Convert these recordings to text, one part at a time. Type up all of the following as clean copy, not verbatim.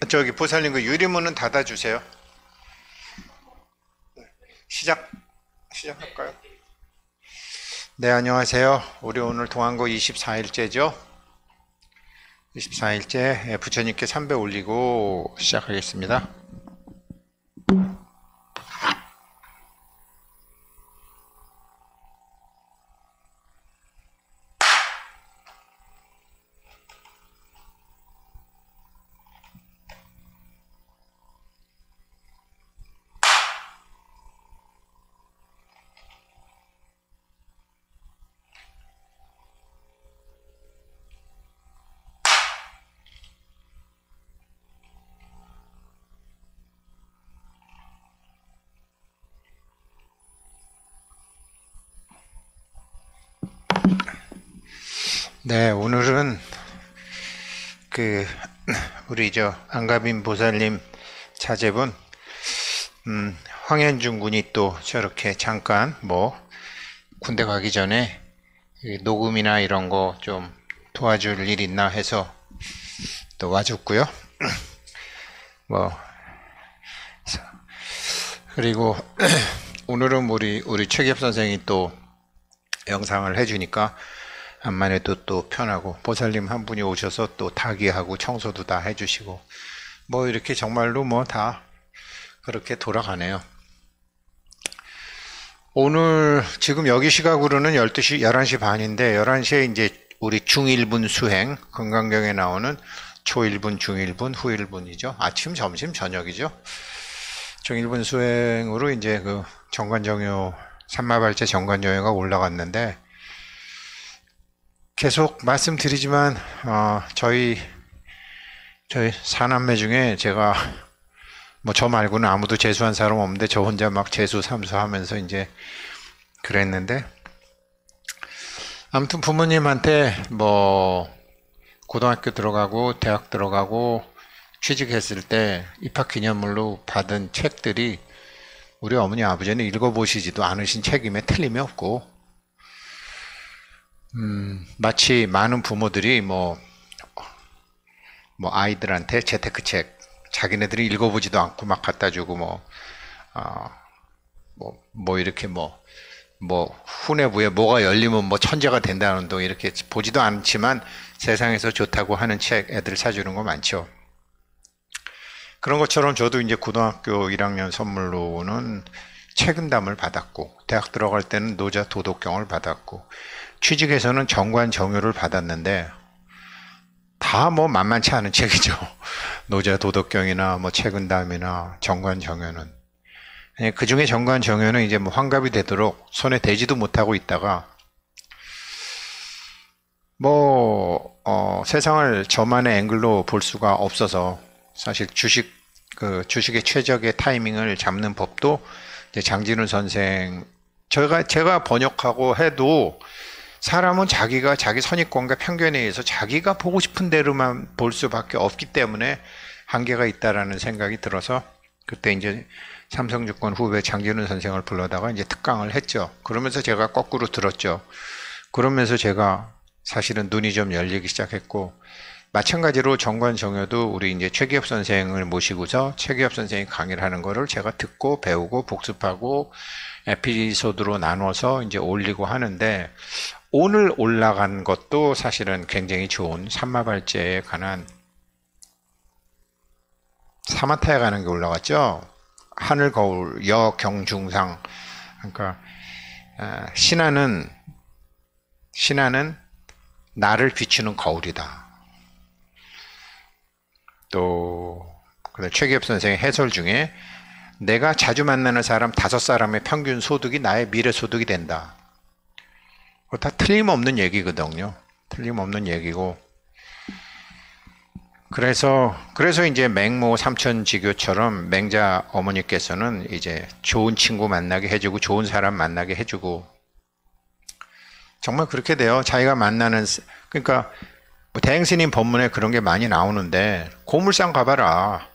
저기 보살님 그 유리문은 닫아주세요. 시작할까요? 네, 안녕하세요. 우리 오늘 동안고 24일째죠. 24일째 부처님께 삼배 올리고 시작하겠습니다. 네, 오늘은 우리 안가빈 보살님 차제분 황현중 군이 또 저렇게 잠깐 군대 가기 전에 녹음이나 이런 거 좀 도와줄 일 있나 해서 또 와줬고요. 그리고 오늘은 우리 최기엽 선생이 또 영상을 해주니까 암만 해도 또 편하고, 보살님 한 분이 오셔서 또 타기하고 청소도 다 해주시고, 이렇게 정말로 다 그렇게 돌아가네요. 오늘 지금 여기 시각으로는 11시 반인데, 11시에 이제 우리 중1분 수행, 건강경에 나오는 초1분, 중1분, 후1분이죠. 아침, 점심, 저녁이죠. 중1분 수행으로 이제 정관정요, 삼마발제 정관정요가 올라갔는데, 계속 말씀드리지만 저희 사남매 중에 제가 저 말고는 아무도 재수한 사람 없는데 저 혼자 막 재수 삼수하면서 이제 그랬는데, 아무튼 부모님한테 고등학교 들어가고 대학 들어가고 취직했을 때 입학 기념물로 받은 책들이 우리 어머니 아버지는 읽어보시지도 않으신 책임에 틀림이 없고, 마치 많은 부모들이 아이들한테 재테크책 자기네들이 읽어보지도 않고 막 갖다 주고 이렇게 후뇌부에 뭐가 열리면 천재가 된다는 둥 이렇게 보지도 않지만 세상에서 좋다고 하는 책 애들 사주는 거 많죠. 그런 것처럼 저도 이제 고등학교 1학년 선물로는 책임담을 받았고, 대학 들어갈 때는 노자 도덕경을 받았고, 취직에서는 정관정요를 받았는데 다 만만치 않은 책이죠. 노자 도덕경이나 책은담이나 정관정요는. 그 중에 정관정요는 이제 환갑이 되도록 손에 대지도 못하고 있다가 세상을 저만의 앵글로 볼 수가 없어서, 사실 주식의 최적의 타이밍을 잡는 법도 이제 장진우 선생, 제가 번역하고 해도 사람은 자기 선입관과 편견에 의해서 자기가 보고 싶은 대로만 볼 수밖에 없기 때문에 한계가 있다라는 생각이 들어서, 그때 이제 삼성증권 후배 장진우 선생을 불러다가 이제 특강을 했죠. 그러면서 제가 거꾸로 들었죠. 그러면서 제가 사실은 눈이 좀 열리기 시작했고, 마찬가지로 정관정요도 우리 이제 최기엽 선생을 모시고서 최기엽 선생이 강의를 하는 거를 제가 듣고 배우고 복습하고 에피소드로 나눠서 이제 올리고 하는데, 오늘 올라간 것도 사실은 굉장히 좋은 삼마발제에 관한 사마타에 관한 게 올라갔죠. 하늘 거울 여경중상. 그러니까 신하는 나를 비추는 거울이다. 또 최기엽 선생의 해설 중에 내가 자주 만나는 사람 5사람의 평균 소득이 나의 미래 소득이 된다. 다 틀림없는 얘기거든요. 틀림없는 얘기고, 그래서 이제 맹모 삼천지교처럼 맹자 어머니께서는 이제 좋은 친구 만나게 해주고 좋은 사람 만나게 해주고, 정말 그렇게 돼요. 자기가 만나는, 그러니까 대행스님 법문에 그런 게 많이 나오는데, 고물상 가봐라.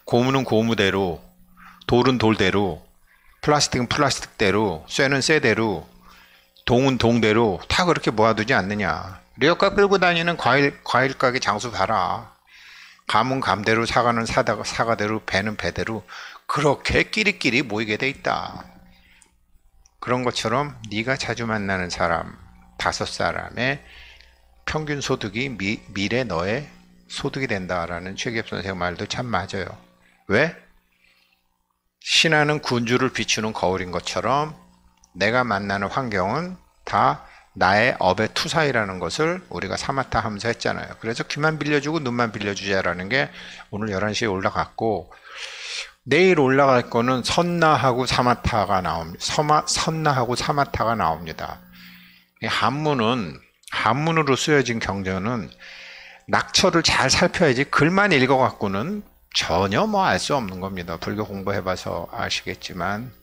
고무는 고무대로, 돌은 돌대로, 플라스틱은 플라스틱대로, 쇠는 쇠대로, 동은 동대로 다 그렇게 모아두지 않느냐. 리어카 끌고 다니는 과일 가게 장수 봐라. 감은 감대로, 사과는 사과대로, 배는 배대로 그렇게 끼리끼리 모이게 돼 있다. 그런 것처럼 네가 자주 만나는 사람 5사람의 평균 소득이 미래 너의 소득이 된다라는 최기업 선생 말도 참 맞아요. 왜? 신하는 군주를 비추는 거울인 것처럼 내가 만나는 환경은 다 나의 업의 투사이라는 것을 우리가 사마타 하면서 했잖아요. 그래서 귀만 빌려주고 눈만 빌려주자라는 게 오늘 11시에 올라갔고, 내일 올라갈 거는 선나하고 사마타가 나옵니다. 선나하고 사마타가 나옵니다. 한문으로 쓰여진 경전은 낙처를 잘 살펴야지 글만 읽어갖고는 전혀 알 수 없는 겁니다. 불교 공부해봐서 아시겠지만,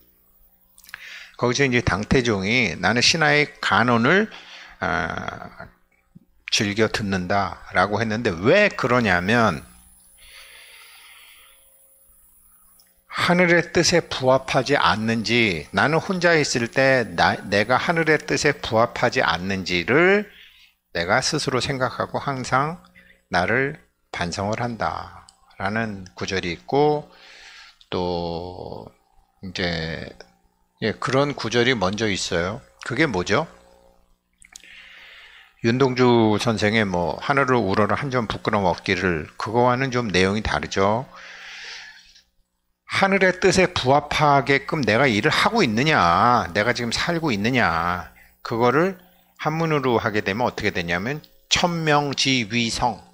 거기서 이제 당태종이 나는 신하의 간언을 즐겨 듣는다라고 했는데 왜 그러냐면 하늘의 뜻에 부합하지 않는지, 나는 혼자 있을 때 내가 하늘의 뜻에 부합하지 않는지를 내가 스스로 생각하고 항상 나를 반성을 한다라는 구절이 있고, 또 이제 그런 구절이 먼저 있어요. 그게 뭐죠? 윤동주 선생의 하늘을 우러러 한 점 부끄럼 없기를, 그거와는 좀 내용이 다르죠. 하늘의 뜻에 부합하게끔 내가 일을 하고 있느냐, 내가 지금 살고 있느냐, 그거를 한문으로 하게 되면 어떻게 되냐면 천명지위성.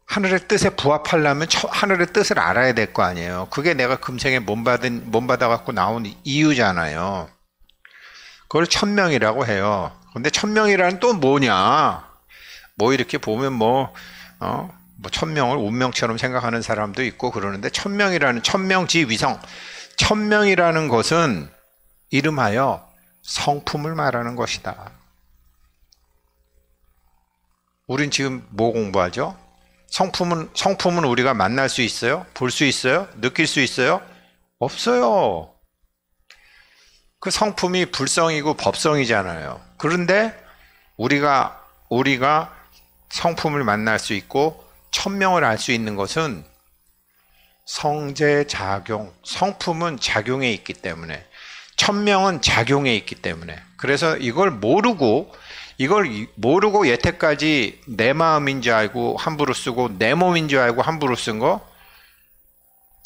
하늘의 뜻에 부합하려면 하늘의 뜻을 알아야 될 거 아니에요. 그게 내가 금생에 몸받아갖고 나온 이유잖아요. 그걸 천명이라고 해요. 근데 천명이라는 또 뭐냐? 이렇게 보면 천명을 운명처럼 생각하는 사람도 있고 그러는데, 천명지위성. 천명이라는 것은 이름하여 성품을 말하는 것이다. 우린 지금 뭐 공부하죠? 성품은 우리가 만날 수 있어요? 볼 수 있어요? 느낄 수 있어요? 없어요. 그 성품이 불성이고 법성이잖아요. 그런데 우리가 성품을 만날 수 있고 천명을 알 수 있는 것은 성제작용, 성품은 작용에 있기 때문에, 천명은 작용에 있기 때문에. 그래서 이걸 모르고 여태까지 내 마음인 줄 알고 함부로 쓰고 내 몸인 줄 알고 함부로 쓴 거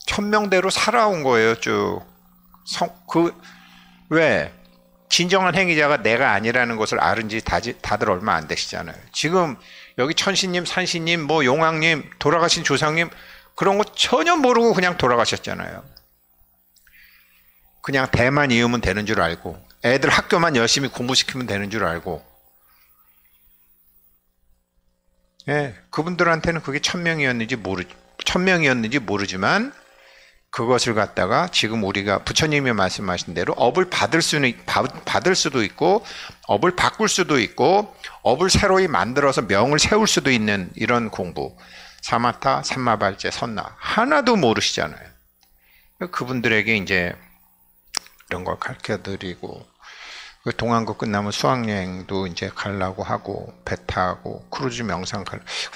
천명대로 살아온 거예요. 쭉. 왜? 진정한 행위자가 내가 아니라는 것을 알은 지 다들 얼마 안 되시잖아요. 지금 여기 천신님, 산신님, 용왕님, 돌아가신 조상님 그런 거 전혀 모르고 그냥 돌아가셨잖아요. 그냥 대만 이으면 되는 줄 알고, 애들 학교만 열심히 공부시키면 되는 줄 알고, 그분들한테는 그게 천명이었는지 모르지만 그것을 갖다가 지금 우리가 부처님이 말씀하신 대로 업을 받을 수도 있고, 업을 바꿀 수도 있고, 업을 새로이 만들어서 명을 세울 수도 있는 이런 공부, 사마타, 삼마발제, 선나 하나도 모르시잖아요. 그분들에게 이제 이런 걸 가르쳐드리고, 동안고 끝나면 수학여행도 이제 가려고 하고, 배 타고 크루즈 명상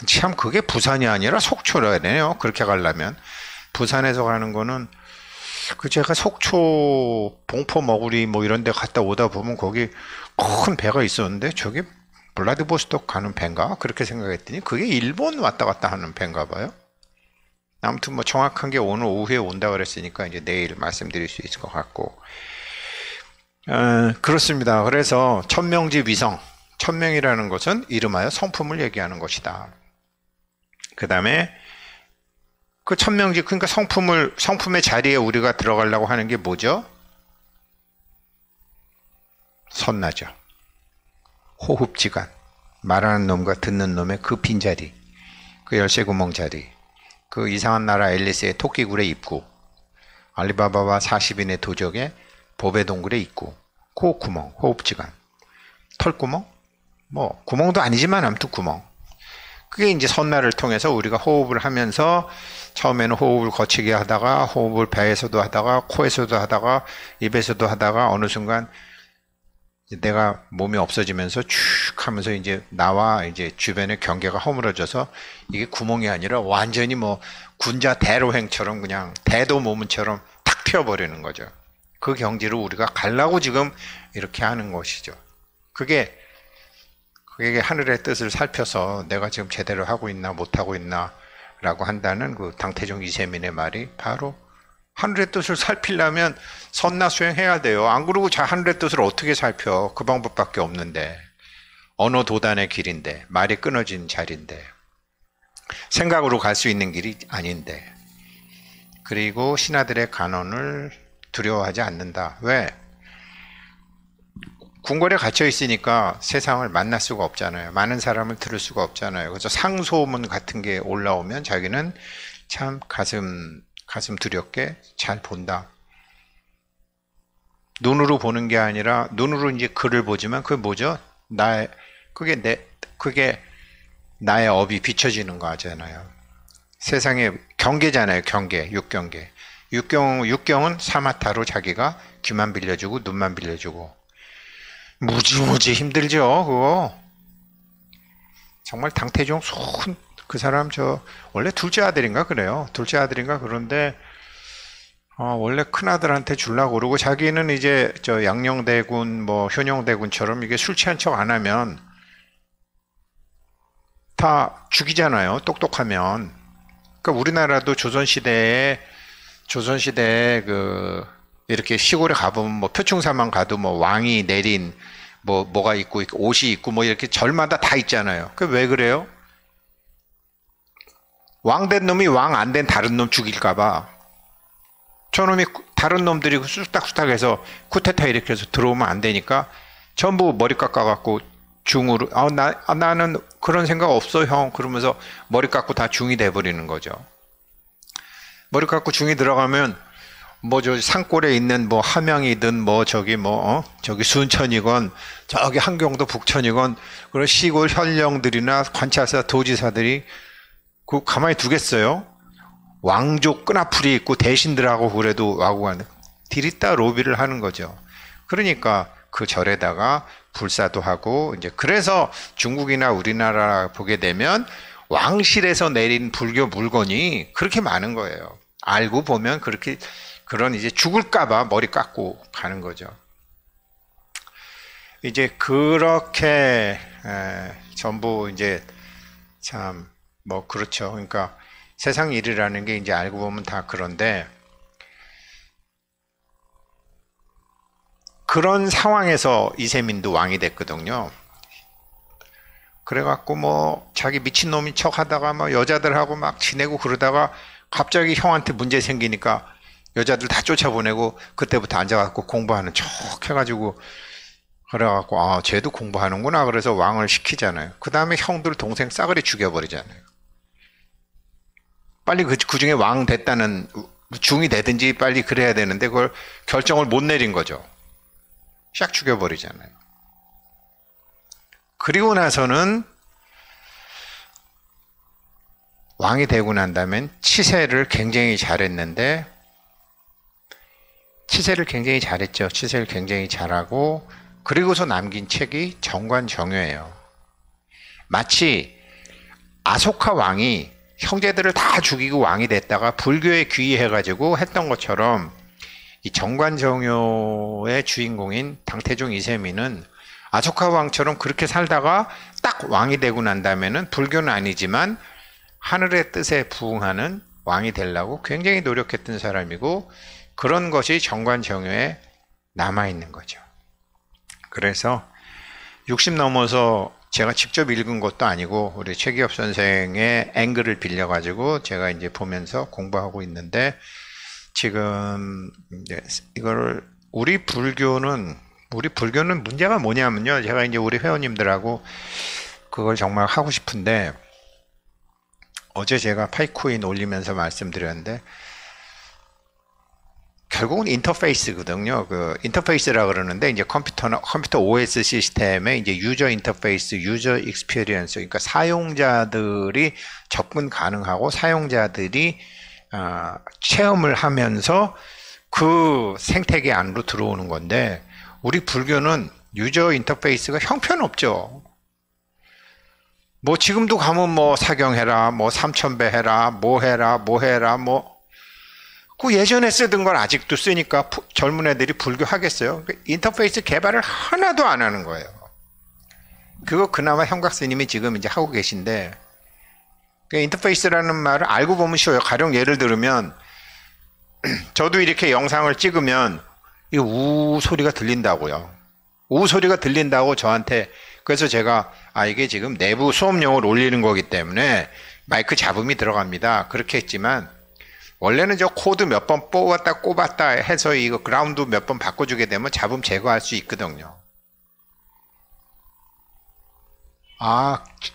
참 그게 부산이 아니라 속초라 되네요. 그렇게 가려면 부산에서 가는 거는, 제가 속초 봉포 머구리 이런 데 갔다 오다 보면 거기 큰 배가 있었는데 저게 블라디보스톡 가는 배인가 그렇게 생각했더니 그게 일본 왔다 갔다 하는 배인가 봐요. 아무튼 정확한 게 오늘 오후에 온다 그랬으니까 이제 내일 말씀드릴 수 있을 것 같고, 그렇습니다. 그래서 천명지위성, 천명이라는 것은 이름하여 성품을 얘기하는 것이다. 그 다음에 그 천명지, 그러니까 성품의 자리에 우리가 들어가려고 하는 게 뭐죠? 선나죠. 호흡지간, 말하는 놈과 듣는 놈의 그 빈자리, 그 열쇠구멍 자리, 그 이상한 나라 앨리스의 토끼굴의 입구, 알리바바와 40인의 도적의 보배 동굴의 입구, 코 구멍, 호흡지간, 털구멍, 구멍도 아니지만 아무튼 구멍. 그게 이제 선나를 통해서 우리가 호흡을 하면서 처음에는 호흡을 거치게 하다가 호흡을 배에서도 하다가 코에서도 하다가 입에서도 하다가 어느 순간 내가 몸이 없어지면서 쭉 하면서 이제 나와 이제 주변의 경계가 허물어져서 이게 구멍이 아니라 완전히 뭐 군자 대로행처럼 그냥 대도모문처럼 탁 튀어버리는 거죠. 그 경지를 우리가 가려고 지금 이렇게 하는 것이죠. 그게 하늘의 뜻을 살펴서 내가 지금 제대로 하고 있나 못하고 있나 라고 한다는 그 당태종 이세민의 말이 바로 하늘의 뜻을 살피려면 선나 수행해야 돼요. 안 그러고 하늘의 뜻을 어떻게 살펴? 그 방법밖에 없는데. 언어 도단의 길인데, 말이 끊어진 자리인데, 생각으로 갈 수 있는 길이 아닌데. 그리고 신하들의 간언을 두려워하지 않는다. 왜? 궁궐에 갇혀 있으니까 세상을 만날 수가 없잖아요. 많은 사람을 들을 수가 없잖아요. 그래서 상소문 같은 게 올라오면 자기는 참 가슴 두렵게 잘 본다. 눈으로 보는 게 아니라 눈으로 이제 글을 보지만 그게 뭐죠? 그게 나의 업이 비춰지는 거잖아요. 세상의 경계잖아요. 경계, 육경계. 육경은 사마타로 자기가 귀만 빌려주고 눈만 빌려주고 무지무지 힘들죠. 그거 정말 당태종 그 사람 원래 둘째 아들인가 그래요. 둘째 아들인가 그런데 원래 큰 아들한테 주려고 그러고 자기는 이제 양녕대군 뭐 효녕대군처럼 이게 술 취한 척 안 하면 다 죽이잖아요. 똑똑하면. 그러니까 우리나라도 조선시대에 이렇게 시골에 가보면 뭐 표충사만 가도 뭐 왕이 내린 뭐가 있고 옷이 있고 뭐 이렇게 절마다 다 있잖아요. 그 왜 그래요? 왕 된 놈이 왕 안 된 다른 놈 죽일까봐. 저놈이 다른 놈들이 쑥닥쑥닥해서 쿠데타 일으켜서 들어오면 안 되니까 전부 머리 깎아갖고 중으로 나는 그런 생각 없어 형 그러면서 머리 깎고 다 중이 돼버리는 거죠. 머리 깎고 중이 들어가면 뭐 저 산골에 있는 뭐 함양이든 뭐 저기 순천이건 저기 한경도 북천이건 그런 시골 현령들이나 관찰사 도지사들이 그 가만히 두겠어요? 왕족 끈아풀이 있고 대신들하고 그래도 와고 가는 디리따 로비를 하는 거죠. 그러니까 그 절에다가 불사도 하고 이제 그래서 중국이나 우리나라 보게 되면 왕실에서 내린 불교 물건이 그렇게 많은 거예요. 알고 보면 그런 이제 죽을까봐 머리 깎고 가는 거죠. 이제 그렇게 전부 이제 참 뭐 그렇죠. 그러니까 세상 일이라는 게 이제 알고 보면 다 그런데 그런 상황에서 이세민도 왕이 됐거든요. 그래갖고 뭐 자기 미친놈인 척 하다가 막 여자들하고 막 지내고 그러다가 갑자기 형한테 문제 생기니까 여자들 다 쫓아보내고 그때부터 앉아갖고 공부하는 척 해가지고 그래갖고 쟤도 공부하는구나 그래서 왕을 시키잖아요. 그 다음에 형들 동생 싸그리 죽여버리잖아요. 빨리 그 중에 왕 됐다는 중이 되든지 빨리 그래야 되는데 그걸 결정을 못 내린 거죠. 샥 죽여버리잖아요. 그리고 나서는 왕이 되고 난 다음엔 치세를 굉장히 잘했는데 치세를 굉장히 잘했죠. 치세를 굉장히 잘하고 그리고서 남긴 책이 정관정효예요. 마치 아소카 왕이 형제들을 다 죽이고 왕이 됐다가 불교에 귀의해가지고 했던 것처럼 이 정관정효의 주인공인 당태종 이세민은 아소카 왕처럼 그렇게 살다가 딱 왕이 되고 난 다음에는 불교는 아니지만 하늘의 뜻에 부응하는 왕이 되려고 굉장히 노력했던 사람이고 그런 것이 정관정효에 남아있는 거죠. 그래서 60 넘어서 제가 직접 읽은 것도 아니고 우리 최기업 선생의 앵글을 빌려가지고 제가 이제 보면서 공부하고 있는데 지금 이제 이거를 우리 불교는 문제가 뭐냐면요. 제가 이제 우리 회원님들하고 그걸 정말 하고 싶은데 어제 제가 파이코인 올리면서 말씀드렸는데 결국은 인터페이스거든요. 그 인터페이스라 그러는데 이제 컴퓨터 OS 시스템의 이제 유저 인터페이스, 유저 익스피리언스, 그러니까 사용자들이 접근 가능하고 사용자들이 체험을 하면서 그 생태계 안으로 들어오는 건데 우리 불교는 유저 인터페이스가 형편없죠. 뭐 지금도 가면 뭐 사경해라, 뭐 삼천배 해라, 뭐 해라, 뭐 해라, 뭐 그 예전에 쓰던 걸 아직도 쓰니까 젊은 애들이 불교하겠어요? 인터페이스 개발을 하나도 안 하는 거예요. 그거 그나마 형각 스님이 지금 이제 하고 계신데, 인터페이스라는 말을 알고 보면 쉬워요. 가령 예를 들면 저도 이렇게 영상을 찍으면 이 우 소리가 들린다고요. 우 소리가 들린다고 저한테. 그래서 제가 이게 지금 내부 수업용을 올리는 거기 때문에 마이크 잡음이 들어갑니다. 그렇게 했지만 원래는 저 코드 몇 번 뽑았다 꼽았다 해서 이거 그라운드 몇 번 바꿔주게 되면 잡음 제거할 수 있거든요.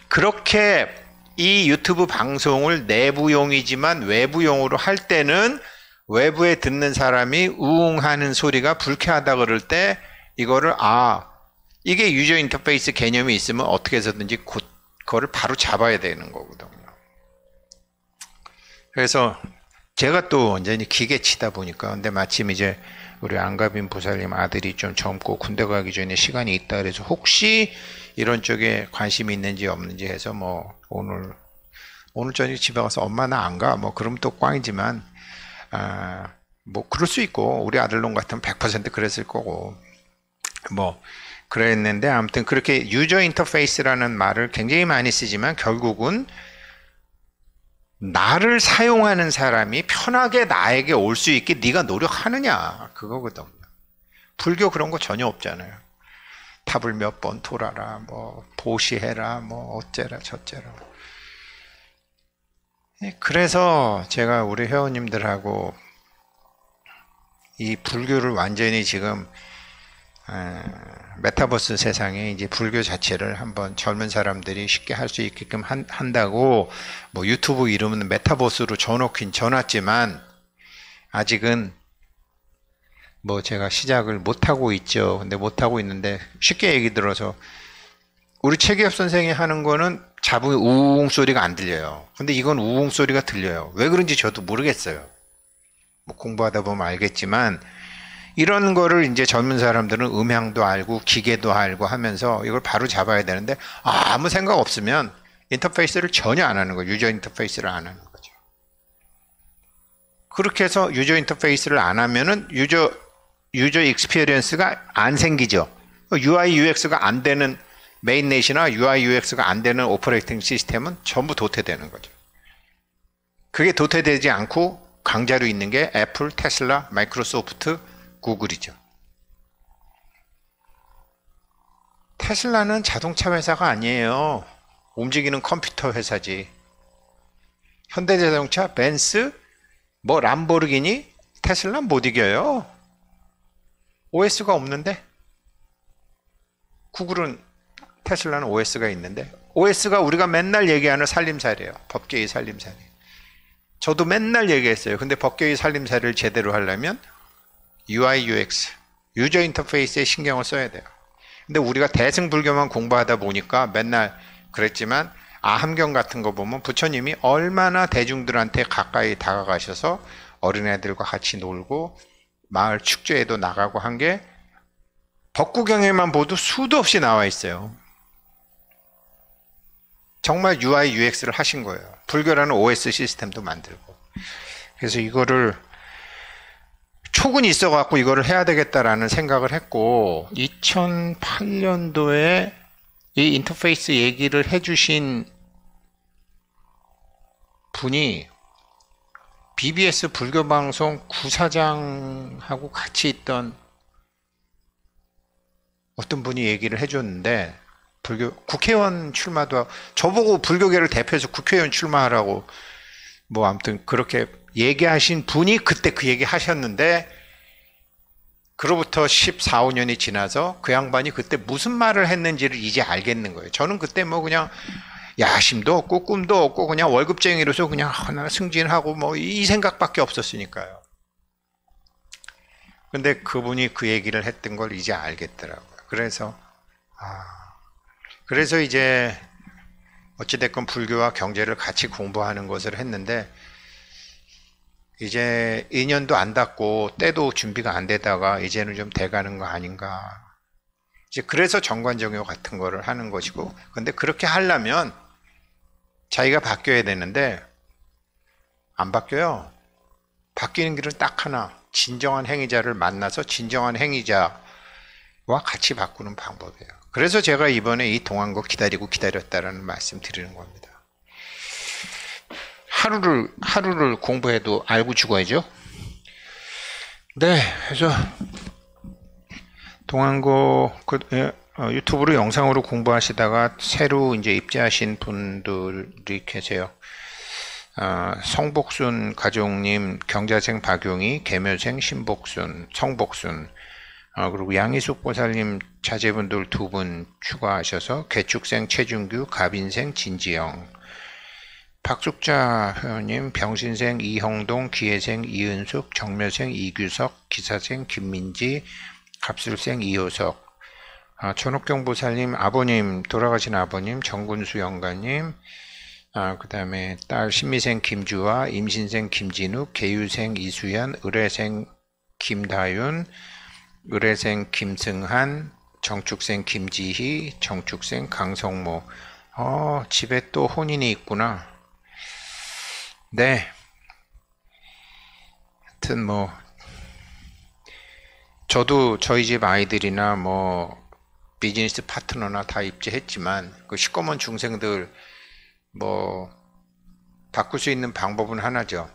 그렇게 이 유튜브 방송을 내부용이지만 외부용으로 할 때는 외부에 듣는 사람이 우웅하는 소리가 불쾌하다 그럴 때 이거를 이게 유저 인터페이스 개념이 있으면 어떻게 해서든지 그거를 바로 잡아야 되는 거거든요. 그래서 제가 또 완전히 기계치다 보니까, 근데 마침 이제 우리 안가빈 부사님 아들이 좀 젊고 군대 가기 전에 시간이 있다 그래서 혹시 이런 쪽에 관심이 있는지 없는지 해서 뭐 오늘 저녁 집에 가서 엄마 나 안 가? 뭐 그럼 또 꽝이지만 뭐 그럴 수 있고 우리 아들놈 같으면 100% 그랬을 거고 뭐 그랬는데, 아무튼 그렇게 유저 인터페이스라는 말을 굉장히 많이 쓰지만 결국은 나를 사용하는 사람이 편하게 나에게 올 수 있게 네가 노력하느냐 그거거든요. 불교 그런 거 전혀 없잖아요. 탑을 몇 번 돌아라, 뭐 보시해라, 뭐 어째라 저째라. 그래서 제가 우리 회원님들하고 이 불교를 완전히 지금 메타버스 세상에 이제 불교 자체를 한번 젊은 사람들이 쉽게 할 수 있게끔 한다고 뭐 유튜브 이름은 메타버스로 전놓긴 전놨지만 아직은 뭐 제가 시작을 못하고 있죠. 근데 못하고 있는데 쉽게 얘기 들어서 우리 최기엽 선생이 하는 거는 잡음이 우웅 소리가 안 들려요. 근데 이건 우웅 소리가 들려요. 왜 그런지 저도 모르겠어요. 뭐 공부하다 보면 알겠지만 이런 거를 이제 젊은 사람들은 음향도 알고 기계도 알고 하면서 이걸 바로 잡아야 되는데 아무 생각 없으면 인터페이스를 전혀 안 하는 거예요. 유저 인터페이스를 안 하는 거죠. 그렇게 해서 유저 인터페이스를 안 하면은 유저 익스피리언스가 안 생기죠. UI UX가 안 되는 메인넷이나 UI UX가 안 되는 오퍼레이팅 시스템은 전부 도태되는 거죠. 그게 도태되지 않고 강자로 있는 게 애플, 테슬라, 마이크로소프트, 구글이죠. 테슬라는 자동차 회사가 아니에요. 움직이는 컴퓨터 회사지. 현대자동차, 벤츠, 뭐 람보르기니, 테슬라 못 이겨요. OS가 없는데? 구글은 테슬라는 OS가 있는데, OS가 우리가 맨날 얘기하는 살림살이에요. 법계의 살림살이. 저도 맨날 얘기했어요. 근데 법계의 살림살이를 제대로 하려면 UI, UX, 유저 인터페이스에 신경을 써야 돼요. 근데 우리가 대승불교만 공부하다 보니까 맨날 그랬지만 아함경 같은 거 보면 부처님이 얼마나 대중들한테 가까이 다가가셔서 어린애들과 같이 놀고 마을 축제에도 나가고 한 게 법구경에만 보도 수도 없이 나와 있어요. 정말 UI, UX를 하신 거예요. 불교라는 OS 시스템도 만들고. 그래서 이거를 촉은 있어갖고 이거를 해야 되겠다라는 생각을 했고 2008년도에 이 인터페이스 얘기를 해주신 분이 BBS 불교방송 구사장하고 같이 있던 어떤 분이 얘기를 해줬는데 국회의원 출마도 하고 저보고 불교계를 대표해서 국회의원 출마하라고 뭐 아무튼 그렇게 얘기하신 분이 그때 그 얘기 하셨는데 그로부터 14, 15년이 지나서 그 양반이 그때 무슨 말을 했는지를 이제 알겠는 거예요. 저는 그때 뭐 그냥 야심도 없고 꿈도 없고 그냥 월급쟁이로서 그냥 하나 승진하고 뭐 이 생각밖에 없었으니까요. 근데 그분이 그 얘기를 했던 걸 이제 알겠더라고요. 그래서 이제 어찌됐건 불교와 경제를 같이 공부하는 것을 했는데 이제 2년도 안 닿고 때도 준비가 안 되다가 이제는 좀 돼가는 거 아닌가. 이제 그래서 정관정요 같은 거를 하는 것이고, 근데 그렇게 하려면 자기가 바뀌어야 되는데 안 바뀌어요. 바뀌는 길은 딱 하나. 진정한 행위자를 만나서 진정한 행위자와 같이 바꾸는 방법이에요. 그래서 제가 이번에 이 동안 거 기다리고 기다렸다라는 말씀 드리는 겁니다. 하루를 공부해도 알고 죽어야죠. 네, 그래서 동안고 유튜브로 영상으로 공부하시다가 새로 이제 입지하신 분들이 계세요. 성복순 가족님, 경자생 박용희, 계묘생 신복순, 성복순, 그리고 양희숙 보살님 자제분들 2분 추가하셔서 개축생 최준규, 갑인생 진지영, 박숙자 회원님, 병신생 이형동, 기회생 이은숙, 정묘생 이규석, 기사생 김민지, 갑술생 이효석, 천옥경 보살님 아버님, 돌아가신 아버님 정군수 영가님, 그 다음에 딸 신미생 김주아, 임신생 김진욱, 계유생 이수연, 의뢰생 김다윤, 의뢰생 김승한, 정축생 김지희, 정축생 강성모. 집에 또 혼인이 있구나. 네. 하여튼 뭐 저도 저희 집 아이들이나 뭐 비즈니스 파트너나 다 입지했지만 그 시꺼먼 중생들 뭐 바꿀 수 있는 방법은 하나죠.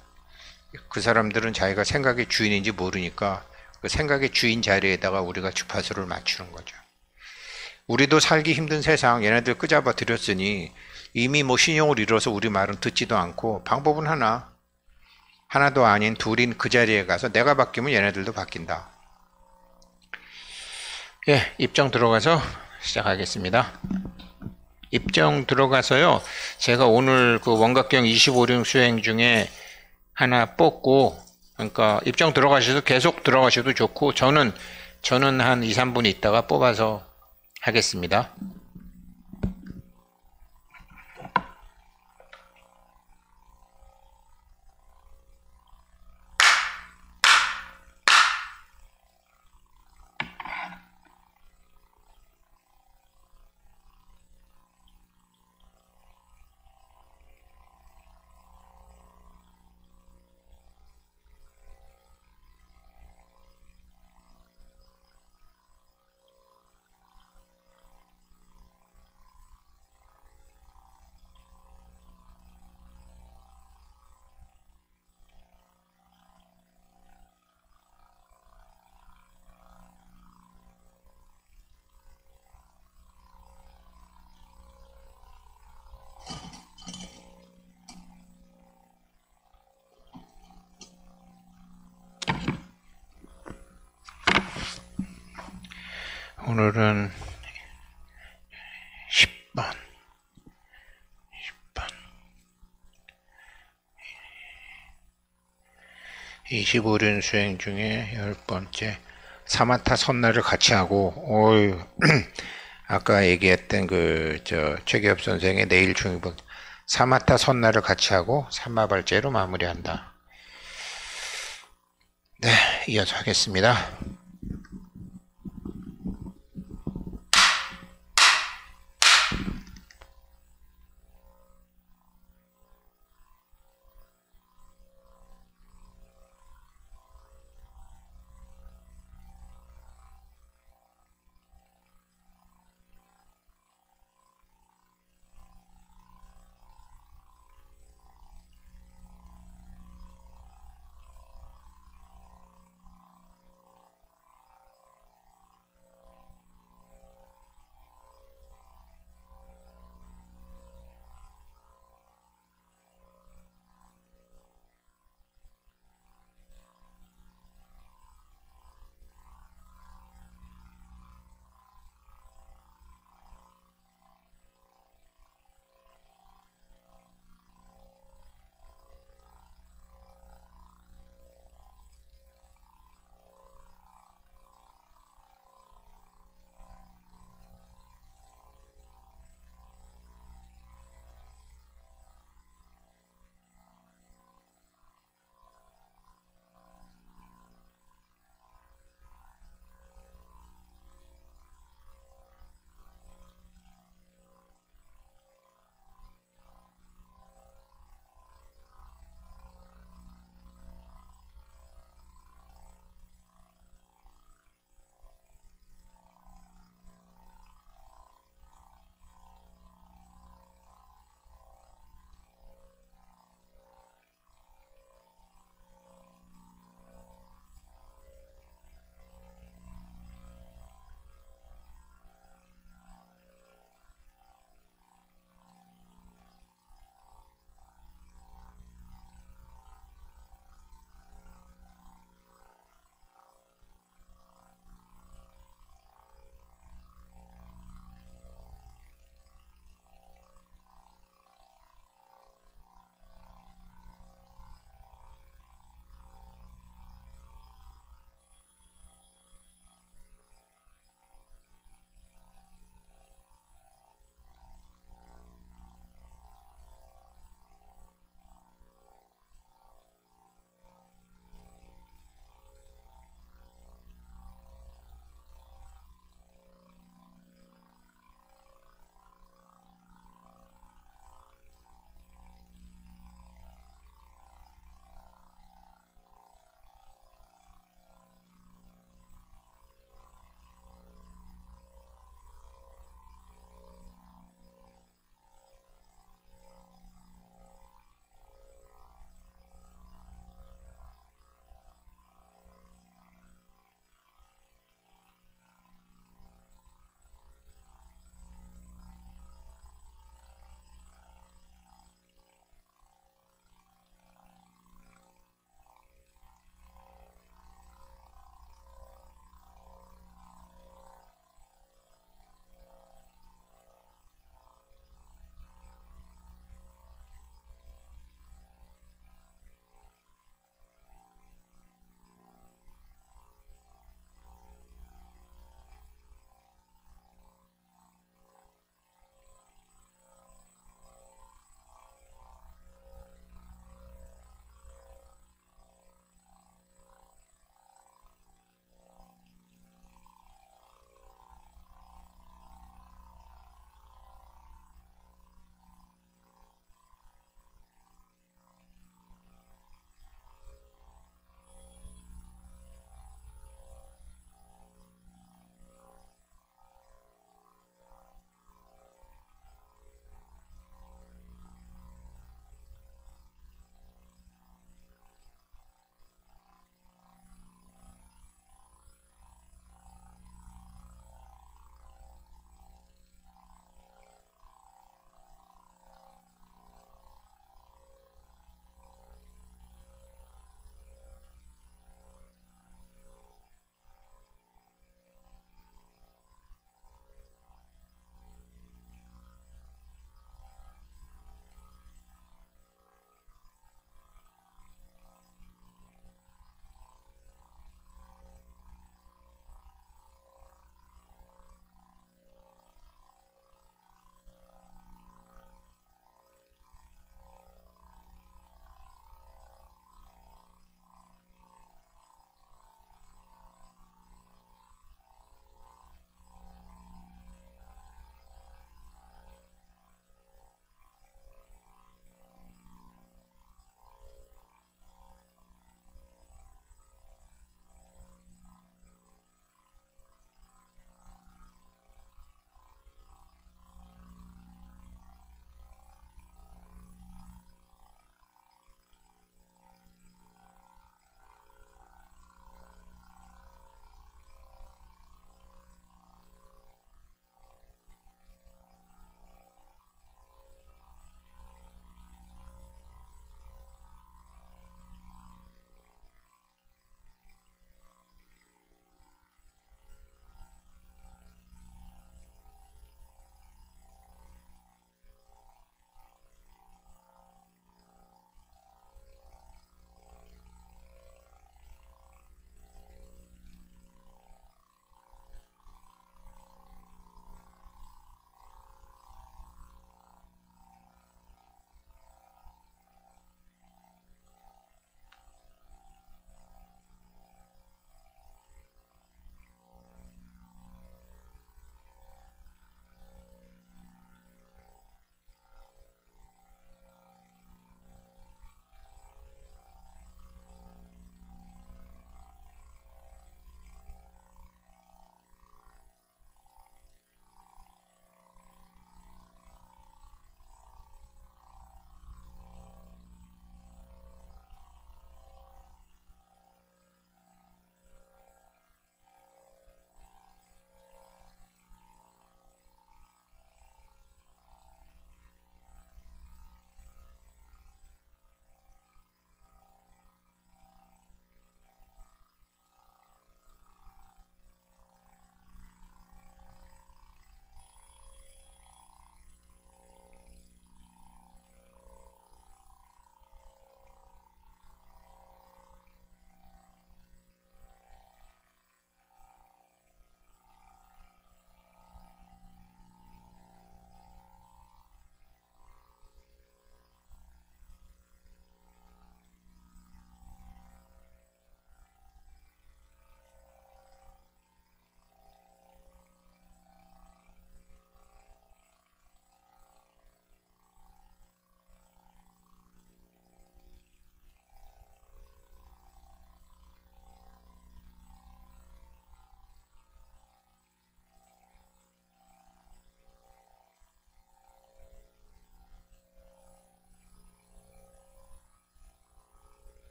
그 사람들은 자기가 생각의 주인인지 모르니까 그 생각의 주인 자리에다가 우리가 주파수를 맞추는 거죠. 우리도 살기 힘든 세상 얘네들 끄잡아 들였으니 이미 뭐 신용을 잃어서 우리 말은 듣지도 않고 방법은 하나도 아닌 둘인 그 자리에 가서 내가 바뀌면 얘네들도 바뀐다. 예, 입정 들어가서 시작하겠습니다. 입정 들어가서요. 제가 오늘 그 원각경 25령 수행 중에 하나 뽑고, 그러니까 입정 들어가셔서 계속 들어가셔도 좋고, 저는 한 2, 3분 있다가 뽑아서 하겠습니다. 오늘은 10번 25륜 수행 중에 10번째 사마타 선날을 같이 하고, 아까 얘기했던 최기업 선생의 내일 중이번 사마타 선날을 같이 하고 삼마발제로 마무리한다. 네, 이어서 하겠습니다.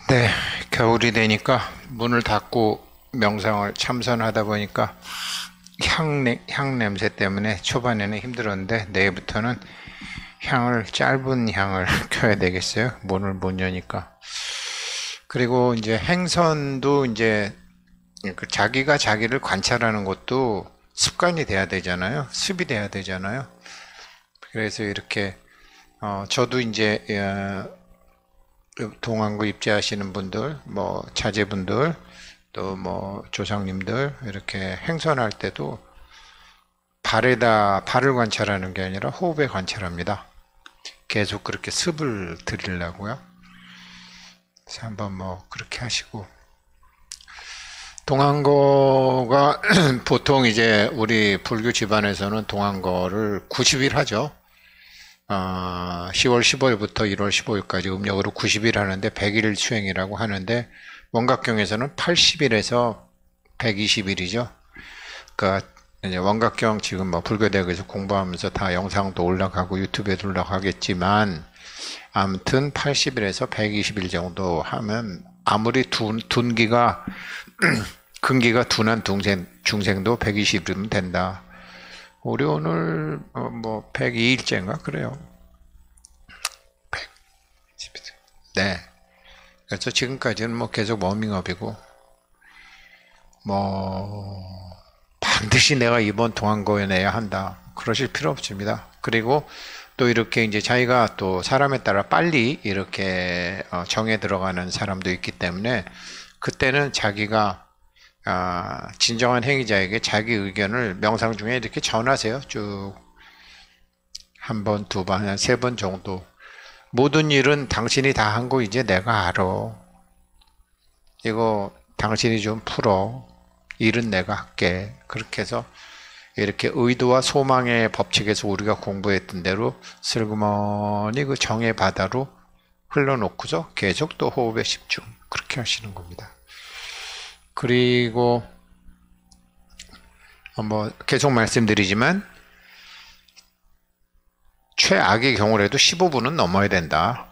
네, 겨울이 되니까 문을 닫고 명상을 참선하다 보니까 향 냄새 때문에 초반에는 힘들었는데 내일부터는 짧은 향을 켜야 되겠어요. 문을 못 여니까. 그리고 이제 행선도 이제 자기가 자기를 관찰하는 것도 습관이 돼야 되잖아요. 습이 돼야 되잖아요. 그래서 이렇게 저도 이제 동안구 입지하시는 분들, 뭐 자제분들, 또 뭐 조상님들 이렇게 행선할 때도 발을 관찰하는 게 아니라 호흡에 관찰합니다. 계속 그렇게 습을 들이려고요. 그래서 한번 뭐 그렇게 하시고, 동안거가 보통 이제 우리 불교 집안에서는 동안거를 90일 하죠. 10월 15일부터 1월 15일까지 음력으로 90일 하는데 100일 수행이라고 하는데, 원각경에서는 80일에서 120일이죠. 그러니까 이제 원각경 지금 뭐 불교대학에서 공부하면서 다 영상도 올라가고 유튜브에도 올라가겠지만, 아무튼 80일에서 120일 정도 하면 아무리 둔기가 근기가 둔한 중생도 120일이면 된다. 우리 오늘 뭐 102일째인가 그래요. 120일. 네. 그래서 지금까지는 뭐 계속 워밍업이고, 뭐 반드시 내가 이번 동안거에 내야 한다 그러실 필요 없습니다. 그리고 또 이렇게 이제 자기가 또 사람에 따라 빨리 이렇게 정에 들어가는 사람도 있기 때문에, 그때는 자기가 진정한 행위자에게 자기 의견을 명상 중에 이렇게 전하세요. 쭉 한 번, 두 번, 한 세 번 정도. 모든 일은 당신이 다 한 거 이제 내가 알아. 이거 당신이 좀 풀어. 일은 내가 할게. 그렇게 해서 이렇게 의도와 소망의 법칙에서 우리가 공부했던 대로 슬그머니 그 정의 바다로 흘러놓고서 계속 또 호흡에 집중. 그렇게 하시는 겁니다. 그리고 뭐 계속 말씀드리지만, 최악의 경우라도 15분은 넘어야 된다.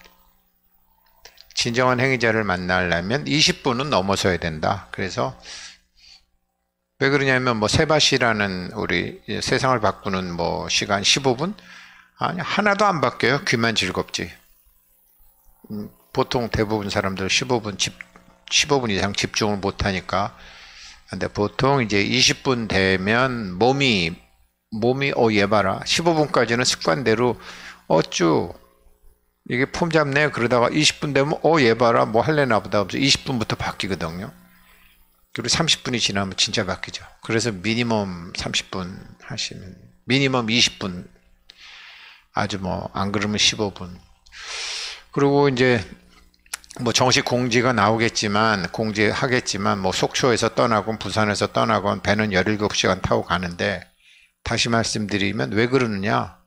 진정한 행위자를 만나려면 20분은 넘어서야 된다. 그래서 왜 그러냐면, 뭐 세바시라는 우리 세상을 바꾸는 뭐 시간 15분? 아니, 하나도 안 바뀌어요. 귀만 즐겁지. 보통 대부분 사람들 15분 이상 집중을 못 하니까. 근데 보통 이제 20분 되면 몸이 얘 봐라. 15분까지는 습관대로 어쭈 이게 폼 잡네. 그러다가 20분 되면 얘 봐라. 뭐 할래나 보다 하면서 20분부터 바뀌거든요. 그리고 30분이 지나면 진짜 바뀌죠. 그래서 미니멈 30분 하시면, 미니멈 20분, 아주 뭐 안 그러면 15분. 그리고 이제 뭐 정식 공지가 나오겠지만, 공지하겠지만, 뭐 속초에서 떠나건 부산에서 떠나건 배는 17시간 타고 가는데, 다시 말씀드리면 왜 그러느냐?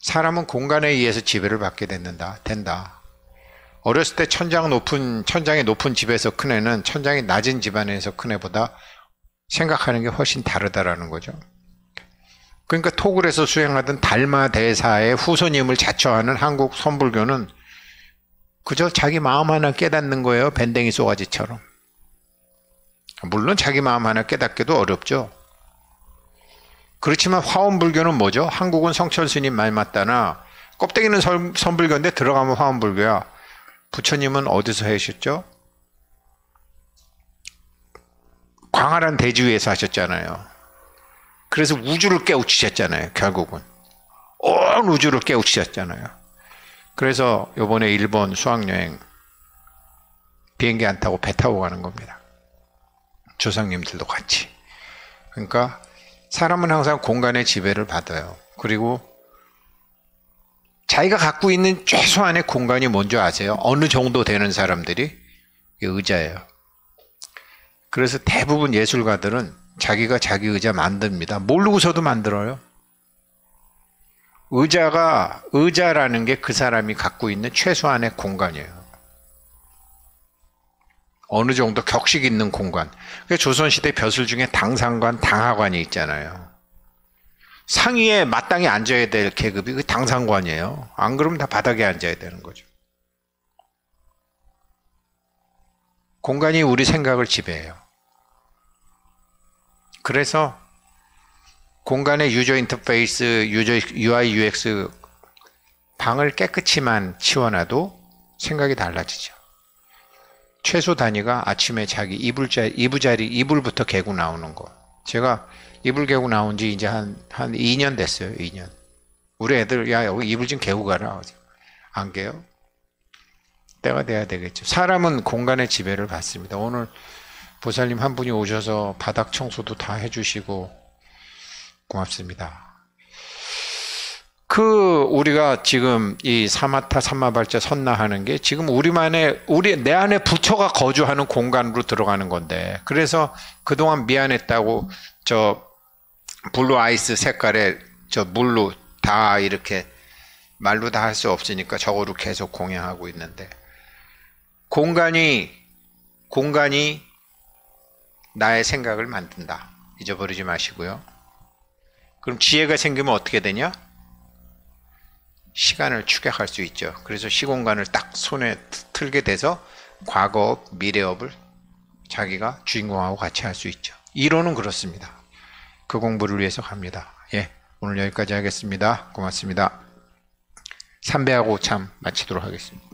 사람은 공간에 의해서 지배를 받게 된다. 어렸을 때 천장이 높은 집에서 큰 애는 천장이 낮은 집안에서 큰 애보다 생각하는 게 훨씬 다르다라는 거죠. 그러니까 토굴에서 수행하던 달마 대사의 후손임을 자처하는 한국 선불교는 그저 자기 마음 하나 깨닫는 거예요. 밴댕이 쏘가지처럼. 물론 자기 마음 하나 깨닫기도 어렵죠. 그렇지만 화엄불교는 뭐죠? 한국은 성철스님 말 맞다나 껍데기는 선불교인데 들어가면 화엄불교야. 부처님은 어디서 하셨죠? 광활한 대지 위에서 하셨잖아요. 그래서 우주를 깨우치셨잖아요. 결국은 온 우주를 깨우치셨잖아요. 그래서 이번에 일본 수학여행 비행기 안 타고 배 타고 가는 겁니다. 조상님들도 같이. 그러니까 사람은 항상 공간의 지배를 받아요. 그리고 자기가 갖고 있는 최소한의 공간이 뭔지 아세요? 어느 정도 되는 사람들이 의자예요. 그래서 대부분 예술가들은 자기가 자기 의자 만듭니다. 모르고서도 만들어요. 의자라는 게 그 사람이 갖고 있는 최소한의 공간이에요. 어느 정도 격식 있는 공간. 조선시대 벼슬 중에 당상관, 당하관이 있잖아요. 상위에 마땅히 앉아야 될 계급이 그 당상관이에요. 안 그러면 다 바닥에 앉아야 되는 거죠. 공간이 우리 생각을 지배해요. 그래서 공간의 유저 인터페이스, 유저 UI, UX 방을 깨끗이만 치워놔도 생각이 달라지죠. 최소 단위가 아침에 자기 이불부터 개고 나오는 거. 제가 이불 개고 나온 지 이제 한 2년 됐어요. 2년. 우리 애들, 야, 여기 이불 좀 개고 가라. 안 개요? 때가 돼야 되겠죠. 사람은 공간의 지배를 받습니다. 오늘 보살님 한 분이 오셔서 바닥 청소도 다 해주시고 고맙습니다. 우리가 지금 이 사마타 삼마발자 선나하는 게 지금 내 안에 부처가 거주하는 공간으로 들어가는 건데, 그래서 그동안 미안했다고 저 블루 아이스 색깔의 저 물로 다 이렇게 말로 다 할 수 없으니까 저거로 계속 공양하고 있는데, 공간이 나의 생각을 만든다. 잊어버리지 마시고요. 그럼 지혜가 생기면 어떻게 되냐? 시간을 축약할 수 있죠. 그래서 시공간을 딱 손에 틀게 돼서 과거업, 미래업을 자기가 주인공하고 같이 할 수 있죠. 이론은 그렇습니다. 그 공부를 위해서 갑니다. 예, 오늘 여기까지 하겠습니다. 고맙습니다. 삼배하고 참 마치도록 하겠습니다.